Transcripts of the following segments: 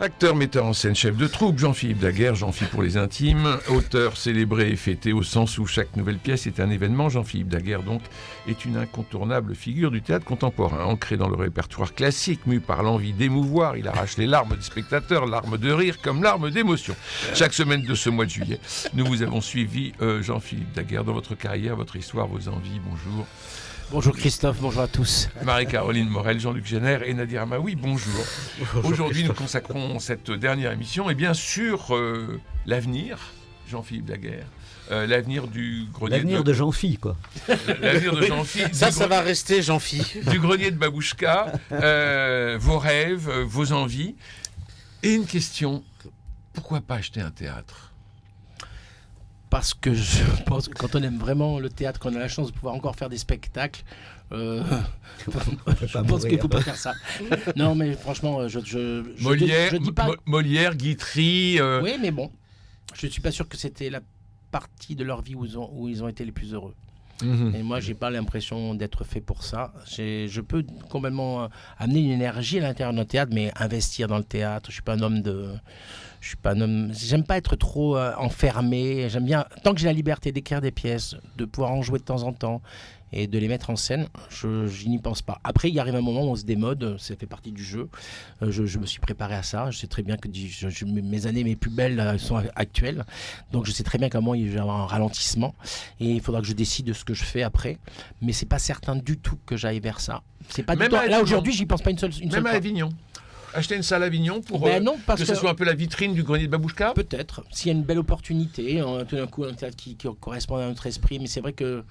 Acteur, metteur en scène, chef de troupe, Jean-Philippe Daguerre, Jean-Philippe pour les intimes, auteur célébré et fêté au sens où chaque nouvelle pièce est un événement. Jean-Philippe Daguerre, donc, est une incontournable figure du théâtre contemporain, ancré dans le répertoire classique, mu par l'envie d'émouvoir. Il arrache les larmes des spectateurs, larmes de rire comme larmes d'émotion. Chaque semaine de ce mois de juillet, nous vous avons suivi, Jean-Philippe Daguerre, dans votre carrière, votre histoire, vos envies. Bonjour. Bonjour Christophe, bonjour à tous. Marie-Caroline Morel, Jean-Luc Génère et Nadir Amaoui, bonjour. Aujourd'hui, nous consacrons cette dernière émission sur l'avenir, Jean-Philippe Daguerre, l'avenir du grenier. L'avenir de Jean-Phi, quoi. L'avenir de Jean-Phi. Ça va rester Jean-Phi. Du grenier de Babouchka, vos rêves, vos envies. Et une question, pourquoi pas acheter un théâtre ? Parce que je pense que quand on aime vraiment le théâtre, qu'on a la chance de pouvoir encore faire des spectacles, je pense qu'il ne faut pas faire ça. Non, mais franchement, Molière, je dis pas... Molière, Guitry... Oui, mais bon, je ne suis pas sûr que c'était la partie de leur vie où ils ont été les plus heureux. Et moi, j'ai pas l'impression d'être fait pour ça. Je peux complètement amener une énergie à l'intérieur d'un théâtre, mais investir dans le théâtre. Je suis pas un homme. J'aime pas être trop enfermé. J'aime bien, tant que j'ai la liberté d'écrire des pièces, de pouvoir en jouer de temps en temps et de les mettre en scène, je n'y pense pas. Après, il arrive un moment où on se démode, ça fait partie du jeu. Je me suis préparé à ça. Je sais très bien que mes années mes plus belles sont actuelles. Donc je sais très bien comment il va y avoir un ralentissement. Et il faudra que je décide de ce que je fais après. Mais c'est pas certain du tout que j'aille vers ça. C'est pas du tout... Là, aujourd'hui, j'y pense pas une seule fois. Même à Avignon. Acheter une salle à Avignon pour non, parce que ce soit un peu la vitrine du grenier de Babouchka ? Peut-être. S'il y a une belle opportunité, tout d'un coup, un théâtre qui correspond à notre esprit. Mais c'est vrai que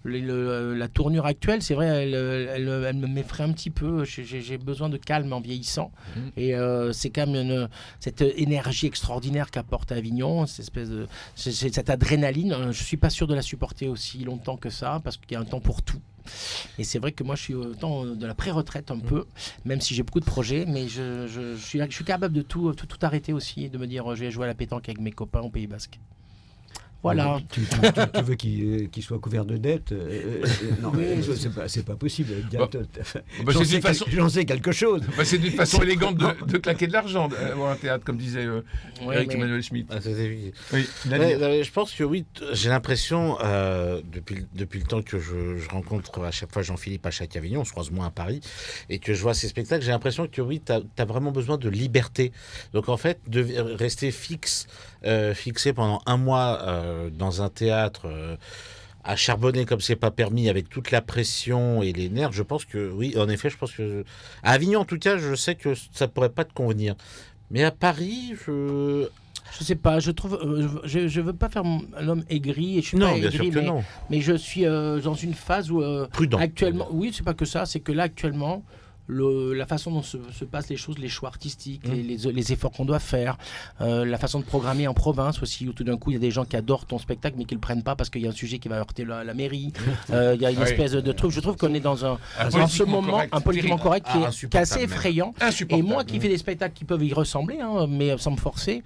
la tournure actuelle, c'est vrai, elle me m'effraie un petit peu. J'ai besoin de calme en vieillissant. Et c'est quand même cette énergie extraordinaire qu'apporte Avignon, cette adrénaline. Je ne suis pas sûr de la supporter aussi longtemps que ça, parce qu'il y a un temps pour tout. Et c'est vrai que moi je suis au temps de la pré-retraite un peu, même si j'ai beaucoup de projets, mais je suis capable de tout arrêter aussi et de me dire je vais jouer à la pétanque avec mes copains au Pays Basque. Voilà. Tu veux qu'il soit couvert de dettes non, c'est pas possible. J'en sais quelque chose. C'est d'une façon élégante de claquer de l'argent, d'avoir un théâtre, comme disait Eric Emmanuel Schmitt. Oui. Je pense que oui, j'ai l'impression, depuis le temps que je rencontre à chaque fois Jean-Philippe à chaque Avignon, on se croise moins à Paris, et que je vois ces spectacles, j'ai l'impression que oui, tu as vraiment besoin de liberté. Donc en fait, de rester fixé pendant un mois dans un théâtre à charbonner comme c'est pas permis, avec toute la pression et les nerfs, je pense que oui, en effet, je pense que à Avignon en tout cas, je sais que ça pourrait pas te convenir, mais à Paris, je sais pas, je trouve, je veux pas faire l'homme aigri, et je suis pas aigri, mais je suis dans une phase où prudent. Actuellement, oui, c'est pas que ça, c'est que là actuellement, la façon dont se passent les choses, les choix artistiques, les efforts qu'on doit faire, la façon de programmer en province aussi, où tout d'un coup il y a des gens qui adorent ton spectacle mais qui le prennent pas parce qu'il y a un sujet qui va heurter la mairie. Il y a une espèce de truc. Je trouve qu'on est dans ce moment un politiquement correct qui est assez effrayant. Et moi qui fais des spectacles qui peuvent y ressembler, mais sans me forcer,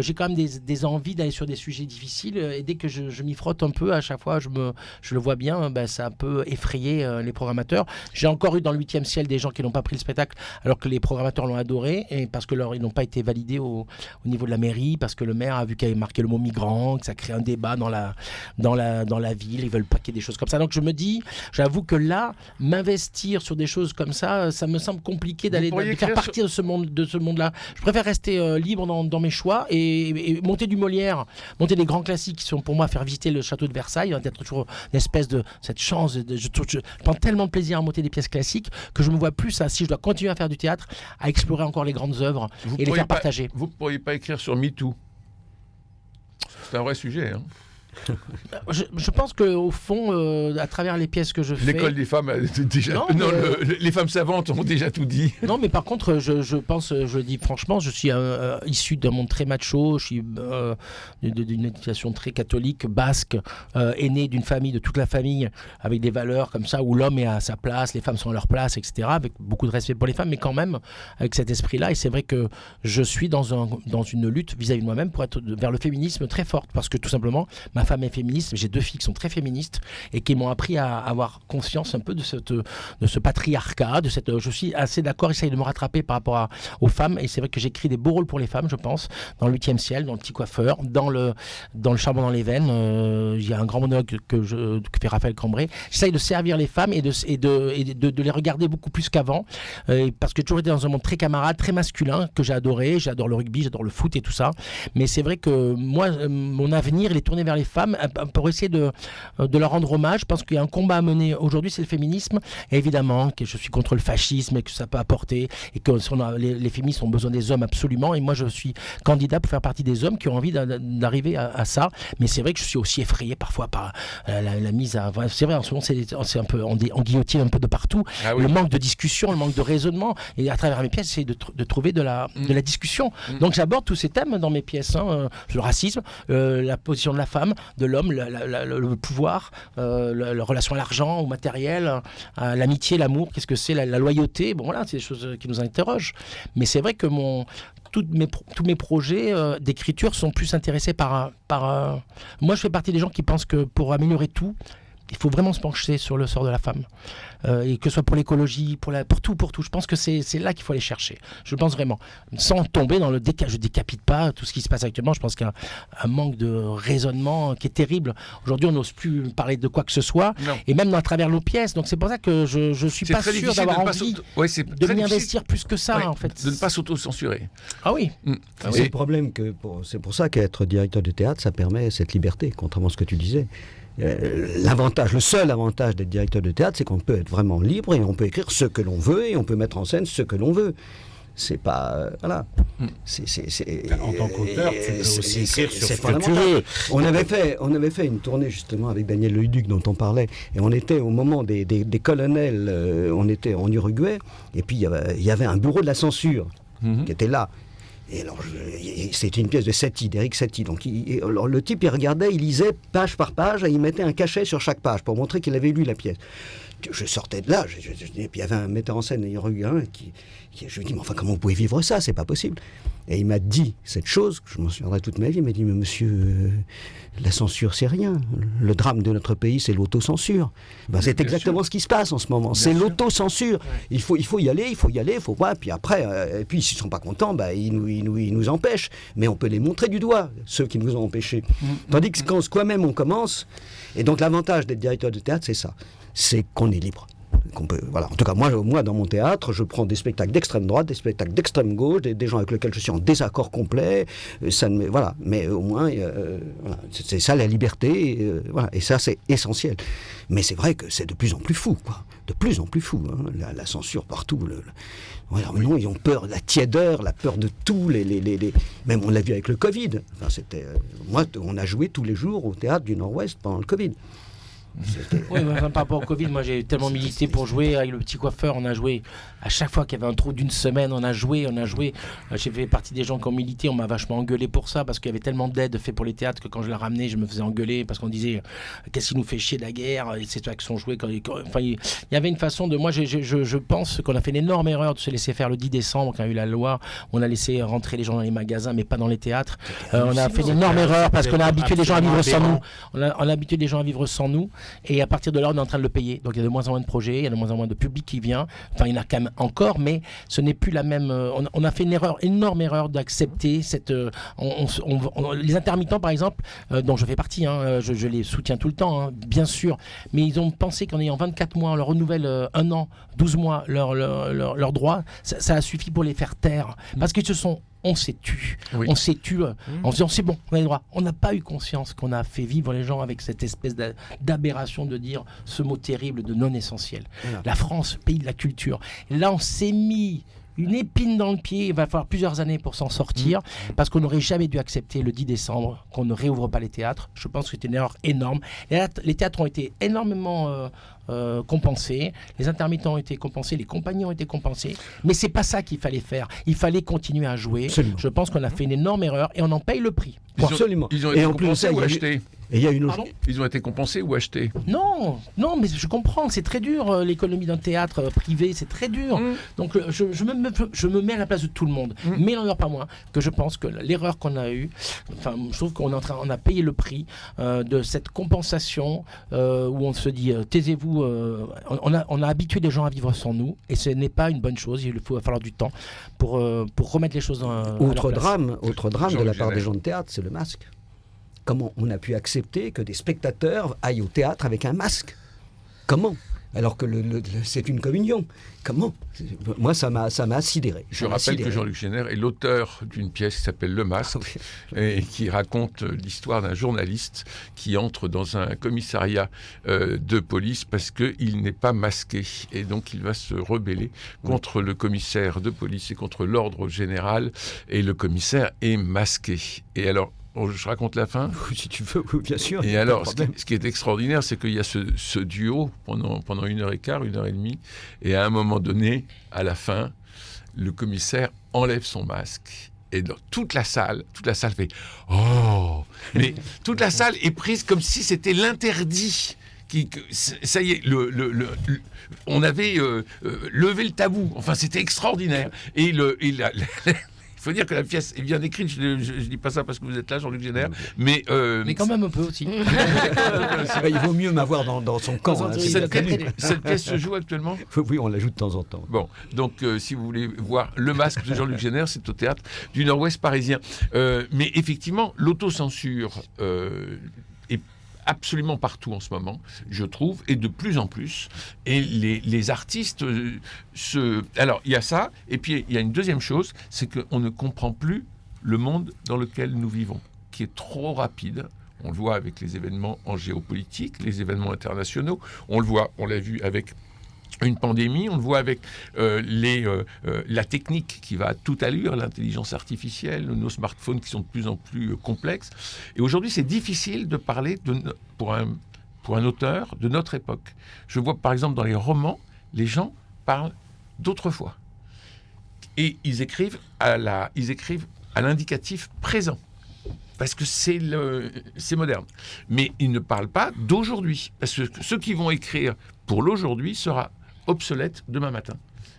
j'ai quand même des envies d'aller sur des sujets difficiles, et dès que je m'y frotte un peu, à chaque fois je le vois bien, ça peut effrayer les programmateurs. J'ai encore eu dans le 8e ciel des gens qui n'ont pas pris le spectacle alors que les programmateurs l'ont adoré, et parce que ils n'ont pas été validés au niveau de la mairie, parce que le maire a vu qu'il avait marqué le mot migrant, que ça crée un débat dans la ville, ils veulent pas qu'il y ait des choses comme ça. Donc je me dis, j'avoue que là, m'investir sur des choses comme ça me semble compliqué de faire partie de ce monde-là. Je préfère rester libre dans mes choix et monter du Molière, monter des grands classiques qui sont pour moi faire visiter le château de Versailles, d'être toujours une espèce de cette chance. Je prends tellement de plaisir à monter des pièces classiques que je me vois plus, si je dois continuer à faire du théâtre, à explorer encore les grandes œuvres et les faire partager. Vous ne pourriez pas écrire sur MeToo ? C'est un vrai sujet, hein. Je pense qu'au fond, à travers les pièces que je fais... L'école des femmes, les femmes savantes ont déjà tout dit. Non, mais par contre, je dis franchement, je suis issu d'un monde très macho, je suis d'une éducation très catholique, basque, aîné d'une famille, de toute la famille, avec des valeurs comme ça, où l'homme est à sa place, les femmes sont à leur place, etc., avec beaucoup de respect pour les femmes, mais quand même, avec cet esprit-là. Et c'est vrai que je suis dans une lutte vis-à-vis de moi-même pour être vers le féminisme très forte, parce que tout simplement, ma ma femme est féministe, j'ai 2 filles qui sont très féministes et qui m'ont appris à avoir conscience un peu de ce patriarcat, je suis assez d'accord, j'essaye de me rattraper par rapport aux femmes, et c'est vrai que j'écris des beaux rôles pour les femmes, je pense, dans le 8e ciel, dans le petit coiffeur, dans le charbon dans les veines, il y a un grand monologue que fait Raphaël Cambray. J'essaye de servir les femmes et de les regarder beaucoup plus qu'avant, parce que j'ai toujours été dans un monde très camarade, très masculin, que j'ai adoré, j'adore le rugby, j'adore le foot et tout ça, mais c'est vrai que moi, mon avenir, il est tourné vers les femmes pour essayer de leur rendre hommage. Je pense qu'il y a un combat à mener aujourd'hui, c'est le féminisme, et évidemment que je suis contre le fascisme et que ça peut apporter, et que les féministes ont besoin des hommes absolument, et moi je suis candidat pour faire partie des hommes qui ont envie d'arriver à ça, mais c'est vrai que je suis aussi effrayé parfois par la mise à... C'est vrai, en ce moment c'est un peu en guillotine un peu de partout, le manque de discussion, le manque de raisonnement, et à travers mes pièces j'essaie de trouver de la discussion. Donc j'aborde tous ces thèmes dans mes pièces, le racisme, la position de la femme, de l'homme, le pouvoir, la relation à l'argent, au matériel, à l'amitié, l'amour, qu'est-ce que c'est, la loyauté, bon voilà, c'est des choses qui nous interrogent. Mais c'est vrai que tous mes projets d'écriture sont plus intéressés par moi je fais partie des gens qui pensent que pour améliorer tout, il faut vraiment se pencher sur le sort de la femme, et que ce soit pour l'écologie, pour tout. Je pense que c'est là qu'il faut aller chercher. Je pense vraiment, sans tomber dans je décapite pas tout ce qui se passe actuellement. Je pense qu'il y a un manque de raisonnement qui est terrible. Aujourd'hui, on n'ose plus parler de quoi que ce soit, et même à travers nos pièces. Donc c'est pour ça que je suis pas sûr d'avoir envie de m'y investir plus que ça, en fait. De ne pas s'auto-censurer. Ah oui. C'est le problème c'est pour ça qu'être directeur de théâtre, ça permet cette liberté, contrairement à ce que tu disais. Le seul avantage d'être directeur de théâtre, c'est qu'on peut être vraiment libre et on peut écrire ce que l'on veut et on peut mettre en scène ce que l'on veut. C'est pas... Voilà. En tant qu'auteur, tu peux aussi écrire sur ce que tu veux. On avait fait une tournée justement avec Daniel Leduc dont on parlait, et on était au moment des colonels, on était en Uruguay, et puis il y avait un bureau de la censure qui était là. Et alors, c'était une pièce de Satie, d'Éric Satie. Donc, alors, le type, il regardait, il lisait page par page, et il mettait un cachet sur chaque page pour montrer qu'il avait lu la pièce. Je sortais de là, et puis il y avait un metteur en scène uruguayen je lui dis, mais enfin, comment vous pouvez vivre ça? C'est pas possible. Et il m'a dit cette chose, que je m'en souviendrai toute ma vie, il m'a dit, mais monsieur, la censure, c'est rien. Le drame de notre pays, c'est l'autocensure. C'est exactement ce qui se passe en ce moment. C'est l'autocensure. Ouais. Il faut y aller, il faut pas. Puis après, et puis s'ils ne sont pas contents, ils nous empêchent. Mais on peut les montrer du doigt, ceux qui nous ont empêchés. Tandis que quand soi-même on commence, et donc l'avantage d'être directeur de théâtre, c'est ça. C'est qu'on est libre. Voilà. En tout cas, moi, dans mon théâtre, je prends des spectacles d'extrême droite, des spectacles d'extrême gauche, des gens avec lesquels je suis en désaccord complet. Voilà. Mais au moins, voilà. C'est ça la liberté. Voilà. Et ça, c'est essentiel. Mais c'est vrai que c'est de plus en plus fou, quoi. De plus en plus fou. Hein. La censure partout. Non, ils ont peur, la tiédeur, la peur de tout. Même on l'a vu avec le Covid. Enfin, moi, on a joué tous les jours au théâtre du Nord-Ouest pendant le Covid. Oui, par rapport au Covid, moi j'ai tellement milité pour jouer avec le petit coiffeur. On a joué à chaque fois qu'il y avait un trou d'une semaine, on a joué. J'ai fait partie des gens qui ont milité. On m'a vachement engueulé pour ça parce qu'il y avait tellement d'aides faites pour les théâtres que quand je la ramenais, je me faisais engueuler parce qu'on disait qu'est-ce qui nous fait chier de la guerre, et c'est toi qui sont joués. Enfin, il y avait une façon de. Moi, je pense qu'on a fait une énorme erreur de se laisser faire le 10 décembre quand il y a eu la loi. On a laissé rentrer les gens dans les magasins, mais pas dans les théâtres. On a fait une énorme erreur parce qu'on a habitué les gens à vivre sans nous. On a habitué les gens à vivre sans nous. Et à partir de là, on est en train de le payer. Donc il y a de moins en moins de projets, il y a de moins en moins de public qui vient. Enfin, il y en a quand même encore, mais ce n'est plus la même. On a fait une énorme erreur d'accepter cette. Les intermittents, par exemple, dont je fais partie, je les soutiens tout le temps, bien sûr. Mais ils ont pensé qu'en ayant 24 mois, on leur renouvelle 1 an, 12 mois leurs droits, ça a suffi pour les faire taire. Parce qu'ils se sont. On s'est tu. Oui. On s'est tu en disant c'est bon, on a les droits. On n'a pas eu conscience qu'on a fait vivre les gens avec cette espèce d'aberration de dire ce mot terrible de non essentiel. Voilà. La France, pays de la culture. Et là, on s'est mis une épine dans le pied. Il va falloir plusieurs années pour s'en sortir parce qu'on n'aurait jamais dû accepter le 10 décembre qu'on ne réouvre pas les théâtres. Je pense que c'était une erreur énorme. Les théâtres ont été énormément compensés, les intermittents ont été compensés, les compagnies ont été compensées, mais c'est pas ça qu'il fallait faire. Il fallait continuer à jouer. Absolument. Je pense qu'on a fait une énorme erreur et on en paye le prix. Absolument. Ils ont été compensés ou achetés ? Et il y a une autre... Pardon ? Ils ont été compensés ou achetés? Non, mais je comprends, c'est très dur, l'économie d'un théâtre privé, c'est très dur. Donc je me mets à la place de tout le monde, mais il n'en demeure pas moins que je pense que l'erreur qu'on a eue, enfin, je trouve qu'on on a payé le prix de cette compensation où on se dit taisez-vous, on a habitué les gens à vivre sans nous, et ce n'est pas une bonne chose, il va falloir du temps pour remettre les choses à leur place. Autre drame de la part des gens de théâtre, c'est le masque. Comment on a pu accepter que des spectateurs aillent au théâtre avec un masque? Comment? Alors que c'est une communion. Comment? Moi, ça m'a sidéré. Je rappelle que Jean-Luc Génère est l'auteur d'une pièce qui s'appelle Le Masque, et qui raconte l'histoire d'un journaliste qui entre dans un commissariat de police parce qu'il n'est pas masqué. Et donc, il va se rebeller contre le commissaire de police et contre l'ordre général. Et le commissaire est masqué. Et alors, je raconte la fin? Oui, si tu veux, oui, bien sûr. Et alors, ce qui est extraordinaire, c'est qu'il y a ce duo pendant 1h15, 1h30, et à un moment donné, à la fin, le commissaire enlève son masque. Et dans toute la salle fait « Oh !» Mais toute la salle est prise comme si c'était l'interdit. Ça y est, on avait levé le tabou. Enfin, c'était extraordinaire. Et il faut dire que la pièce est bien écrite. Je ne dis pas ça parce que vous êtes là, Jean-Luc Génère, mais quand même un peu aussi. Il vaut mieux m'avoir dans son camp. Cette pièce se joue actuellement? Oui, on la joue de temps en temps. Bon, donc si vous voulez voir Le Masque de Jean-Luc Génère, c'est au théâtre du Nord-Ouest parisien. Mais effectivement, l'autocensure est absolument partout en ce moment, je trouve, et de plus en plus. Et les artistes Alors, il y a ça, et puis il y a une deuxième chose, c'est qu'on ne comprend plus le monde dans lequel nous vivons, qui est trop rapide. On le voit avec les événements en géopolitique, les événements internationaux. On l'a vu avec une pandémie, on le voit avec la technique qui va à toute allure, l'intelligence artificielle, nos smartphones qui sont de plus en plus complexes. Et aujourd'hui, c'est difficile de parler pour un auteur de notre époque. Je vois par exemple dans les romans, les gens parlent d'autrefois. Et ils écrivent à l'indicatif présent. Parce que c'est moderne. Mais ils ne parlent pas d'aujourd'hui. Parce que ceux qui vont écrire pour l'aujourd'hui sera obsolète demain matin.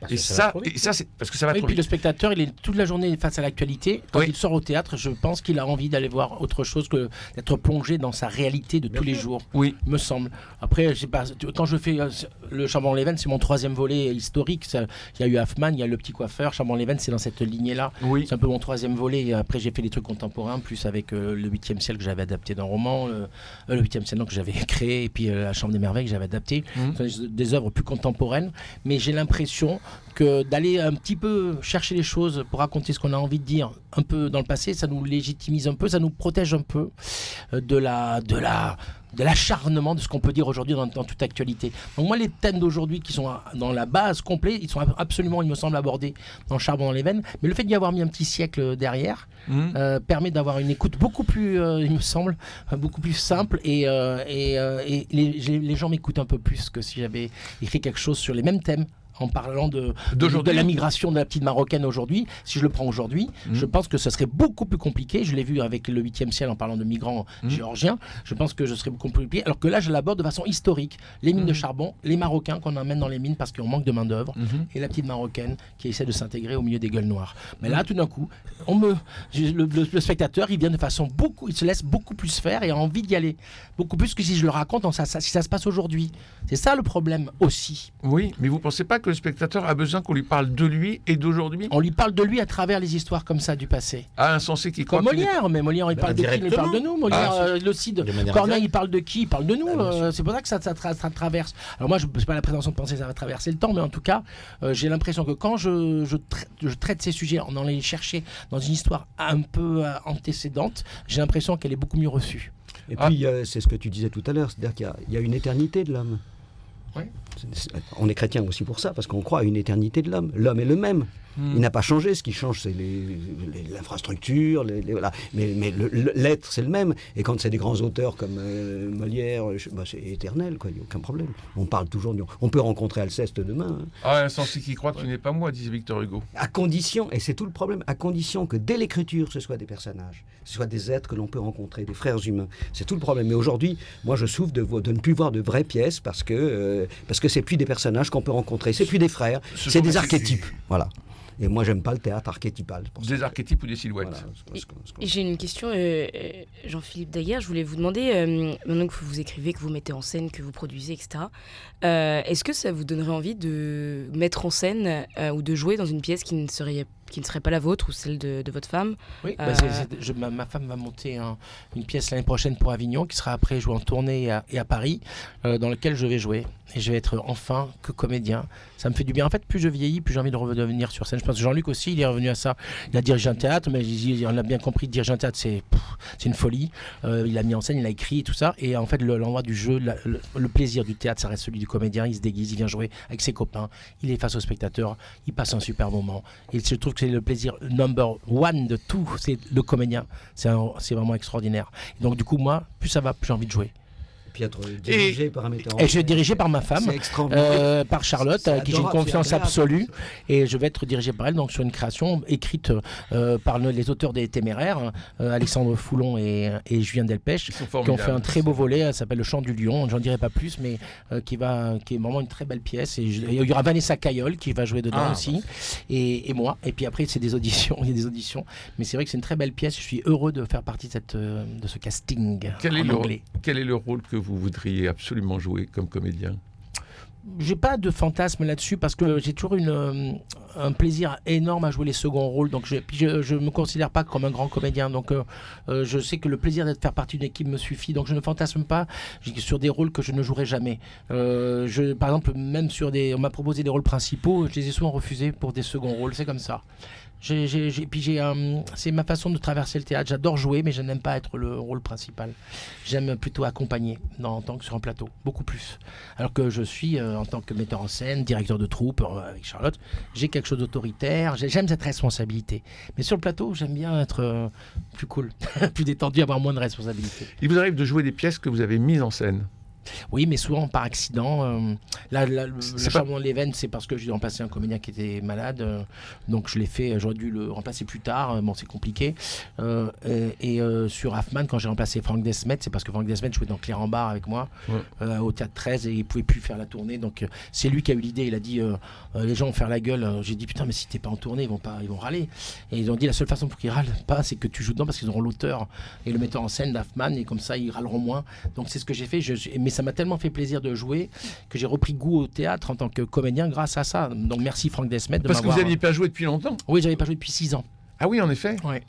Et ça, c'est parce que ça va trop vite. Puis le spectateur, il est toute la journée face à l'actualité. Quand il sort au théâtre, je pense qu'il a envie d'aller voir autre chose que d'être plongé dans sa réalité de tous les jours. Oui, me semble. Après, je sais pas. Quand je fais le Chambon-les-Veines, c'est mon 3e volet historique. Il y a eu Hoffmann, il y a Le Petit Coiffeur. Chambon-les-Veines, c'est dans cette lignée-là. Oui. C'est un peu mon 3e volet. Et après, j'ai fait des trucs contemporains, plus avec le 8e ciel que j'avais adapté d'un roman, le 8e ciel que j'avais créé, et puis La Chambre des Merveilles que j'avais adapté. Des œuvres plus contemporaines. Mais j'ai l'impression que d'aller un petit peu chercher les choses pour raconter ce qu'on a envie de dire un peu dans le passé, ça nous légitimise un peu, ça nous protège un peu de l'acharnement de ce qu'on peut dire aujourd'hui dans toute actualité. Donc moi, les thèmes d'aujourd'hui qui sont dans la base complète, ils sont absolument, il me semble, abordés dans Charbon dans les veines. Mais le fait d'y avoir mis un petit siècle derrière permet d'avoir une écoute beaucoup plus, il me semble, beaucoup plus simple et les gens m'écoutent un peu plus que si j'avais écrit quelque chose sur les mêmes thèmes. En parlant de la migration de la petite Marocaine aujourd'hui, si je le prends aujourd'hui, je pense que ce serait beaucoup plus compliqué. Je l'ai vu avec le 8e ciel en parlant de migrants géorgiens. Je pense que ce serait beaucoup plus compliqué. Alors que là, je l'aborde de façon historique. Les mines de charbon, les Marocains qu'on emmène dans les mines parce qu'on manque de main-d'œuvre, et la petite Marocaine qui essaie de s'intégrer au milieu des gueules noires. Mais là, tout d'un coup, le spectateur, il vient de façon il se laisse beaucoup plus faire et a envie d'y aller. Beaucoup plus que si je le raconte si ça se passe aujourd'hui. C'est ça le problème aussi. Oui, mais vous ne pensez pas que le spectateur a besoin qu'on lui parle de lui et d'aujourd'hui? On lui parle de lui à travers les histoires comme ça du passé. Ah, insensé qui croit. Comme Molière, mais Molière il parle de qui? Il parle de nous. Molière, le Cid. Corneille il parle de qui? Il parle de nous. C'est pour ça que ça traverse. Alors moi, je n'ai pas la prétention de penser que ça va traverser le temps, mais en tout cas, j'ai l'impression que quand je traite ces sujets en allant les chercher dans une histoire un peu antécédente, j'ai l'impression qu'elle est beaucoup mieux reçue. Et puis, c'est ce que tu disais tout à l'heure, c'est-à-dire qu'il y a une éternité de l'homme. Oui. On est chrétien aussi pour ça, parce qu'on croit à une éternité de l'homme. L'homme est le même. Il n'a pas changé. Ce qui change, c'est l'infrastructure, voilà. Mais l'être, c'est le même. Et quand c'est des grands auteurs comme Molière, c'est éternel, quoi. Il n'y a aucun problème. On parle toujours. On peut rencontrer Alceste demain. Hein. Ah, un sens qui croit, tu n'es pas moi, disait Victor Hugo. À condition, et c'est tout le problème, à condition que dès l'écriture, ce soit des personnages, ce soit des êtres que l'on peut rencontrer, des frères humains. C'est tout le problème. Mais aujourd'hui, moi, je souffre de ne plus voir de vraies pièces parce que c'est plus des personnages qu'on peut rencontrer, c'est plus des frères, c'est des archétypes. Voilà. Et moi, j'aime pas le théâtre archétypal. Des archétypes ou des silhouettes. Voilà, j'ai une question, Jean-Philippe Daguerre. Je voulais vous demander, maintenant que vous écrivez, que vous mettez en scène, que vous produisez, etc., est-ce que ça vous donnerait envie de mettre en scène ou de jouer dans une pièce qui ne serait pas la vôtre ou celle de votre femme? Oui, ma femme va monter une pièce l'année prochaine pour Avignon, qui sera après jouée en tournée et à Paris, dans laquelle je vais jouer. Et je vais être enfin que comédien. Ça me fait du bien. En fait, plus je vieillis, plus j'ai envie de revenir sur scène. Je pense que Jean-Luc aussi, il est revenu à ça. Il a dirigé un théâtre, mais on a bien compris, diriger un théâtre, c'est une folie. Il a mis en scène, il a écrit et tout ça. Et en fait, l'endroit du jeu, le plaisir du théâtre, ça reste celui du comédien. Il se déguise, il vient jouer avec ses copains. Il est face aux spectateurs. Il passe un super moment. Et je trouve que c'est le plaisir number one de tout. C'est le comédien. C'est vraiment extraordinaire. Et donc, du coup, moi, plus ça va, plus j'ai envie de jouer. Puis être dirigé par un metteur en scène. Et je vais dirigé par ma femme, par Charlotte, à qui j'ai une confiance absolue. Et je vais être dirigé par elle, donc sur une création écrite par les auteurs des Téméraires, Alexandre Foulon et Julien Delpech, qui ont fait un très beau volet. Ça s'appelle Le Chant du Lion. J'en dirai pas plus, mais qui est vraiment une très belle pièce. Et il y aura Vanessa Caillol qui va jouer dedans aussi, et moi. Et puis après, c'est des auditions. Il y a des auditions. Mais c'est vrai que c'est une très belle pièce. Je suis heureux de faire partie de ce casting. Quel est le rôle que vous voudriez absolument jouer comme comédien? J'ai pas de fantasme là-dessus parce que j'ai toujours un plaisir énorme à jouer les seconds rôles. Donc je me considère pas comme un grand comédien. Donc je sais que le plaisir d'être faire partie d'une équipe me suffit. Donc je ne fantasme pas sur des rôles que je ne jouerai jamais. Par exemple, même on m'a proposé des rôles principaux, je les ai souvent refusés pour des seconds rôles. C'est comme ça. C'est ma façon de traverser le théâtre. J'adore jouer, mais je n'aime pas être le rôle principal. J'aime plutôt accompagner en tant que sur un plateau, beaucoup plus. Alors que je suis, en tant que metteur en scène, directeur de troupe avec Charlotte, j'ai quelque chose d'autoritaire. J'aime cette responsabilité. Mais sur le plateau, j'aime bien être plus cool, plus détendu, avoir moins de responsabilité. Il vous arrive de jouer des pièces que vous avez mises en scène? Oui, mais souvent par accident. Le Charbon de l'Éven, c'est parce que j'ai remplacé un comédien qui était malade. Donc je l'ai fait, j'aurais dû le remplacer plus tard. Bon, c'est compliqué. Sur Hoffmann, quand j'ai remplacé Franck Desmet, c'est parce que Franck Desmet jouait dans Claire en Bar avec moi, au Théâtre 13, et il ne pouvait plus faire la tournée. Donc c'est lui qui a eu l'idée. Il a dit les gens vont faire la gueule. J'ai dit putain, mais si t'es pas en tournée, ils vont râler. Et ils ont dit la seule façon pour qu'ils râlent pas, c'est que tu joues dedans parce qu'ils auront l'auteur et le metteur en scène d'Hoffmann, et comme ça ils râleront moins. Donc c'est ce que j'ai fait. Mais ça m'a tellement fait plaisir de jouer que j'ai repris goût au théâtre en tant que comédien grâce à ça. Donc merci Franck Desmet de Parce que vous n'aviez pas joué depuis longtemps? Oui, j'avais pas joué depuis 6 ans. Ah oui, en effet. Ouais.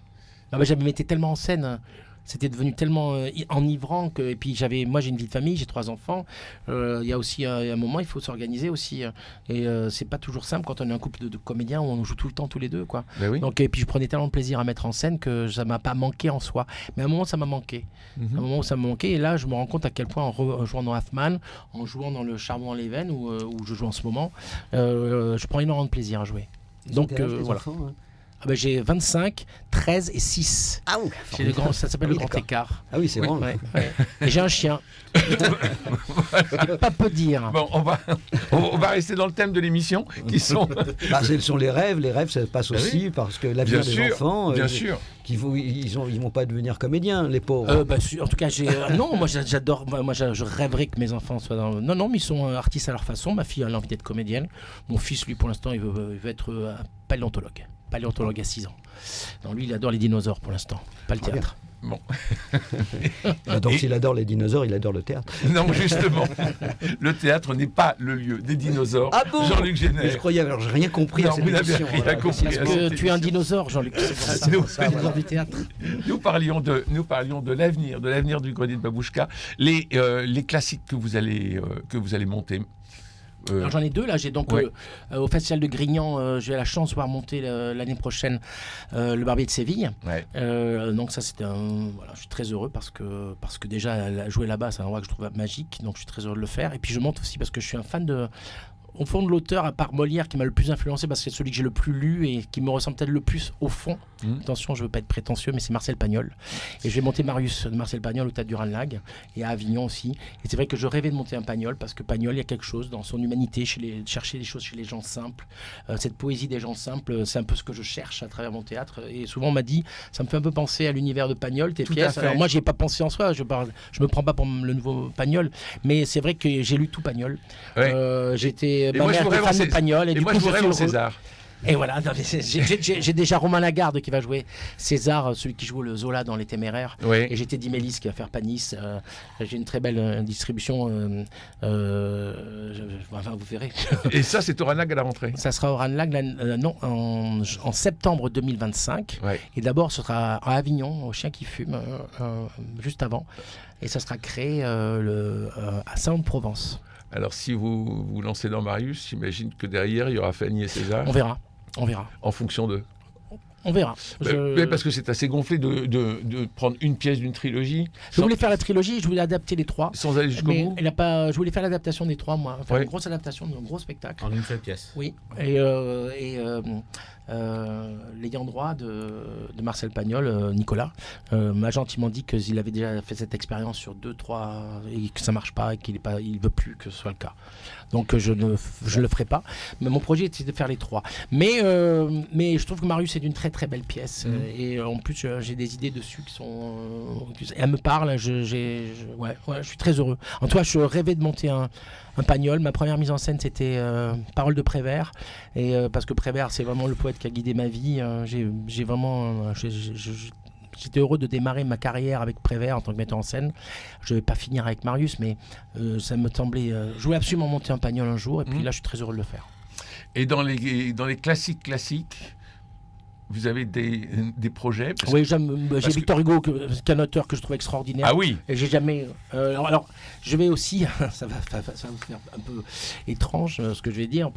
J'avais été tellement en scène. C'était devenu tellement enivrant que. Et puis moi j'ai une vie de famille, j'ai 3 enfants. Il y a aussi un moment, il faut s'organiser aussi. Et c'est pas toujours simple quand on est un couple de comédiens où on joue tout le temps tous les deux, quoi. Ben oui. Donc, et puis je prenais tellement de plaisir à mettre en scène que ça m'a pas manqué en soi. Mais à un moment ça m'a manqué. Un moment où ça m'a manqué. Et là je me rends compte à quel point en jouant dans Hoffmann, en jouant dans Le Charbon en l'Éven où je joue en ce moment, je prends énormément de plaisir à jouer. Donc voilà. Enfants, hein. J'ai 25, 13 et 6. Ah oui. Ça s'appelle le grand écart. Ah oui, c'est grand. Ouais. Et j'ai un chien. Pas peu dire. Bon, on va rester dans le thème de l'émission, qui sont... Ce sont les rêves. Les rêves, ça passe aussi parce que l'avenir des enfants... Bien sûr. Ils vont pas devenir comédiens, les pauvres. En tout cas, non, moi j'adore. Moi, je rêverais que mes enfants soient dans. Non, mais ils sont artistes à leur façon. Ma fille a l'envie d'être comédienne. Mon fils, lui, pour l'instant, il veut être paléontologue à 6 ans. Donc lui, il adore les dinosaures pour l'instant, pas le théâtre. Bon. Donc s'il adore les dinosaures, il adore le théâtre. Non, justement, le théâtre n'est pas le lieu des dinosaures. Ah bon? Jean-Luc Génère. Je croyais, alors j'ai rien compris à cette émission. Parce que tu es un dinosaure, Jean-Luc. C'est dinosaure du théâtre. Nous parlions de l'avenir du Grenier de Babouchka, les classiques que vous allez monter. Alors j'en ai 2 là, j'ai donc au Festival de Grignan, j'ai la chance de pouvoir monter l'année prochaine le Barbier de Séville. Donc ça c'était je suis très heureux parce que déjà jouer là-bas c'est un endroit que je trouve magique, donc je suis très heureux de le faire. Et puis je monte aussi parce que je suis un fan au fond de l'auteur, à part Molière qui m'a le plus influencé parce que c'est celui que j'ai le plus lu et qui me ressemble peut-être le plus au fond. Attention, je veux pas être prétentieux, mais c'est Marcel Pagnol. Et je vais monter Marius de Marcel Pagnol au Théâtre du Ranelagh et à Avignon aussi. Et c'est vrai que je rêvais de monter un Pagnol parce que Pagnol, il y a quelque chose dans son humanité, chercher les choses chez les gens simples. Cette poésie des gens simples, c'est un peu ce que je cherche à travers mon théâtre. Et souvent on m'a dit, ça me fait un peu penser à l'univers de Pagnol, tes pièces. Alors moi, j'y ai pas pensé en soi. Je me prends pas pour le nouveau Pagnol, mais c'est vrai que j'ai lu tout Pagnol. Ouais. J'étais ma mère était fan de Pagnol et du moi coup je rêve au César. Et voilà, j'ai déjà Romain Lagarde qui va jouer César, celui qui joue le Zola dans Les Téméraires. Oui. Et j'ai Teddy Mélis qui va faire Panis. J'ai une très belle distribution. Enfin, vous verrez. Et ça, c'est au Ranelagh à la rentrée? Ça sera au Ranelagh, non, en septembre 2025. Ouais. Et d'abord, ce sera à Avignon, au Chien qui fume, juste avant. Et ça sera créé à Saint-Provence. Alors, si vous vous lancez dans Marius, j'imagine que derrière, il y aura Fanny et César. On verra. En fonction de... On verra. Mais parce que c'est assez gonflé de prendre une pièce d'une trilogie. Je voulais faire la trilogie, je voulais adapter les 3. Sans aller jusqu'au bout. Je voulais faire l'adaptation des 3, moi. Faire une grosse adaptation d'un gros spectacle. En une seule pièce. Oui. Et l'ayant droit de Marcel Pagnol, Nicolas, m'a gentiment dit qu'il avait déjà fait cette expérience sur 2-3 et que ça marche pas et qu'il veut plus que ce soit le cas. Donc je ne le ferai pas. Mais mon projet était de faire les 3. Mais je trouve que Marius est une très très belle pièce. Et en plus j'ai des idées dessus qui sont... elle me parle. Je suis très heureux. En tout cas, je rêvais de monter un Pagnol. Ma première mise en scène, c'était Paroles de Prévert. Et parce que Prévert, c'est vraiment le poète qui a guidé ma vie. J'ai vraiment... J'étais heureux de démarrer ma carrière avec Prévert en tant que metteur en scène. Je ne vais pas finir avec Marius, mais ça me semblait... je voulais absolument monter un Pagnol un jour, et puis là, je suis très heureux de le faire. Et dans les classiques, vous avez des projets? Oui, j'ai Victor Hugo, qui est un auteur que je trouve extraordinaire. Ah oui. Et j'ai jamais... alors, je vais aussi... ça va vous faire un peu étrange, ce que je vais dire,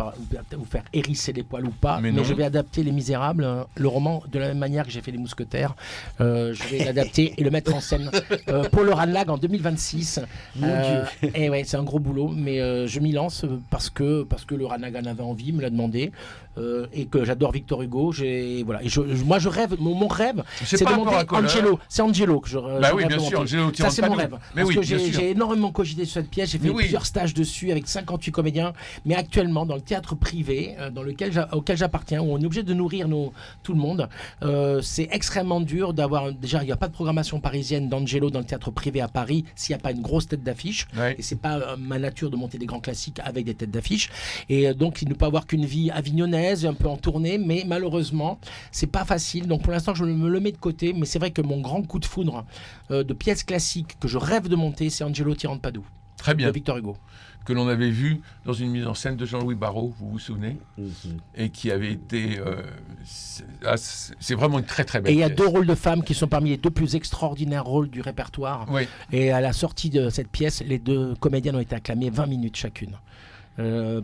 vous faire hérisser les poils ou pas, mais je vais adapter Les Misérables, le roman, de la même manière que j'ai fait Les Mousquetaires. Je vais l'adapter et le mettre en scène pour le Ranelagh en 2026. Mon Dieu. Et ouais, c'est un gros boulot, mais je m'y lance parce que le Ranelagh en avait envie, me l'a demandé, et que j'adore Victor Hugo. Voilà. Et moi, je rêve, mon rêve, c'est de monter Angelo. C'est Angelo que je bah oui, bien sûr, Angelo, ça, c'est mon rêve. Mais parce oui, que j'ai énormément cogité sur cette pièce. J'ai fait plusieurs stages dessus avec 58 comédiens. Mais actuellement, dans le théâtre privé auquel j'appartiens, où on est obligé de nourrir tout le monde, c'est extrêmement dur d'avoir... Déjà, il n'y a pas de programmation parisienne d'Angelo dans le théâtre privé à Paris s'il n'y a pas une grosse tête d'affiche. Ouais. Et c'est pas ma nature de monter des grands classiques avec des têtes d'affiche. Et donc, il ne peut avoir qu'une vie avignonnaise, un peu en tournée. Mais malheureusement, c'est pas facile. Donc, pour l'instant, je me le mets de côté. Mais c'est vrai que mon grand coup de foudre de pièces classiques que je rêve de monter, c'est Angelo Tyran de Padoue. Très bien. De Victor Hugo. Que l'on avait vu dans une mise en scène de Jean-Louis Barrault, vous vous souvenez, et qui avait été... c'est vraiment une très très belle pièce. Et il y a 2 rôles de femmes qui sont parmi les 2 plus extraordinaires rôles du répertoire. Oui. Et à la sortie de cette pièce, les 2 comédiennes ont été acclamées 20 minutes chacune.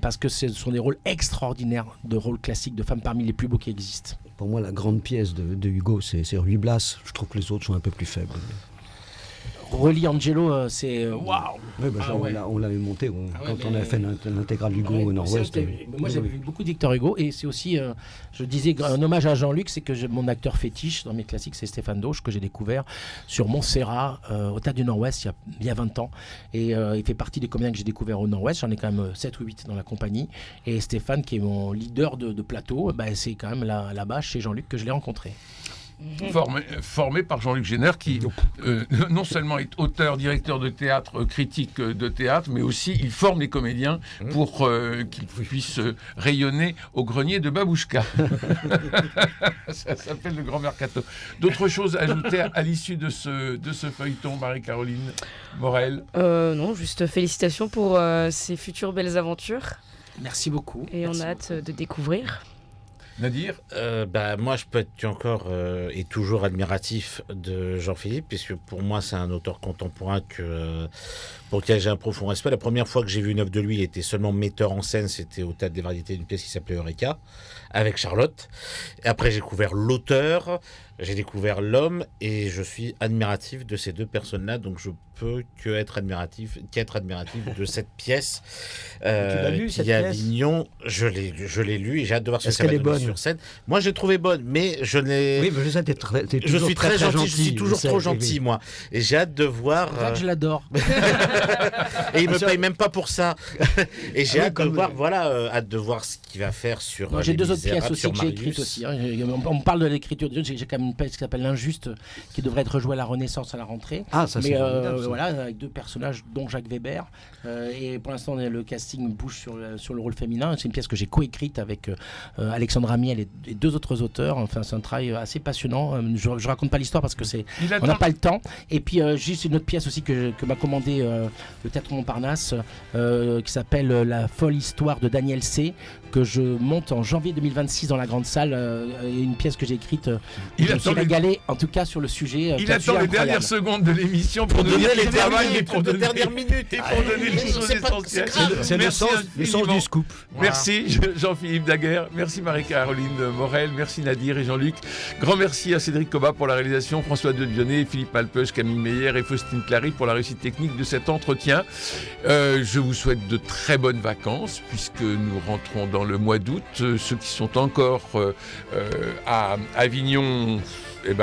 Parce que ce sont des rôles extraordinaires de rôles classiques de femmes parmi les plus beaux qui existent. Pour moi, la grande pièce de Hugo, c'est Ruy Blas. Je trouve que les autres sont un peu plus faibles. Relis Angelo, c'est waouh! Oui, on l'avait monté quand on a fait l'intégrale Hugo au Nord-Ouest. Moi, j'avais vu beaucoup de Victor Hugo, et c'est aussi, je disais, un hommage à Jean-Luc, c'est que mon acteur fétiche dans mes classiques, c'est Stéphane Dauche, que j'ai découvert sur Montserrat, au Théâtre du Nord-Ouest, il y a 20 ans. Et il fait partie des comédiens que j'ai découverts au Nord-Ouest. J'en ai quand même 7 ou 8 dans la compagnie. Et Stéphane, qui est mon leader de plateau, c'est quand même là-bas, chez Jean-Luc, que je l'ai rencontré. Formé par Jean-Luc Géner, qui non seulement est auteur, directeur de théâtre, critique de théâtre, mais aussi il forme les comédiens pour qu'ils puissent rayonner au grenier de Babouchka. Ça s'appelle le Grand Mercato. D'autres choses à ajouter à l'issue de ce feuilleton, Marie-Caroline Morel? Non, juste félicitations pour ces futures belles aventures. Merci beaucoup. Et on a hâte de découvrir. Nadir? Moi, je peux être encore et toujours admiratif de Jean-Philippe, puisque pour moi, c'est un auteur contemporain pour lequel j'ai un profond respect. La première fois que j'ai vu une œuvre de lui, il était seulement metteur en scène, c'était au Théâtre des Variétés, d'une pièce qui s'appelait Eureka, avec Charlotte. Et après, j'ai découvert l'auteur, J'ai découvert l'homme et je suis admiratif de ces deux personnes-là, donc je peux qu'être admiratif de cette pièce. Tu l'as lu, cette pièce ? Avignon, je l'ai lu et j'ai hâte de voir ce que ça qu'elle va est donner bonne ? sur scène. Moi, je l'ai trouvée bonne, mais je n'ai... Oui, mais je sais, je suis très gentil, je suis toujours trop gentil, moi. Et j'ai hâte de voir... C'est vrai que je l'adore. Et il me paye même pas pour ça. Et j'ai hâte de voir, hâte de voir ce qu'il va faire sur... Moi, j'ai deux autres pièces aussi que j'ai Marius. écrites aussi. Hein. On me parle de l'écriture. J'ai quand même une pièce qui s'appelle L'Injuste, qui devrait être rejouée à la Renaissance à la rentrée. Ah, ça c'est formidable, ça. Voilà, avec deux personnages, dont Jacques Weber. Et pour l'instant, le casting bouge sur le rôle féminin. C'est une pièce que j'ai coécrite avec Alexandre Amiel et deux autres auteurs. Enfin, c'est un travail assez passionnant. Je raconte pas l'histoire parce que on n'a pas le temps. Et puis juste une autre pièce aussi que m'a commandé le Théâtre Montparnasse, qui s'appelle La folle histoire de Daniel C, que je monte en janvier 2026 dans la grande salle. Une pièce que j'ai écrite. Je me suis régalé, en tout cas, sur le sujet. Il attend les dernières secondes de l'émission pour nous dire qu'il travaille et pour donner les dernières minutes et pour donner les choses essentielles. C'est le sens du scoop. Merci Jean-Philippe Daguerre, merci Marie-Caroline Morel, merci Nadir et Jean-Luc. Grand merci à Cédric Cobat pour la réalisation, François Dieudonné, Philippe Alpeuch, Camille Meyer et Faustine Clary pour la réussite technique de cet entretien. Je vous souhaite de très bonnes vacances puisque nous rentrons dans le mois d'août. Ceux qui sont encore à Avignon, il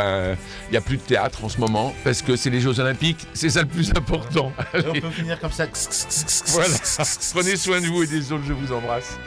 n'y a plus de théâtre en ce moment parce que c'est les Jeux Olympiques, c'est ça le plus important. On peut finir comme ça. Voilà. Prenez soin de vous et des autres, je vous embrasse.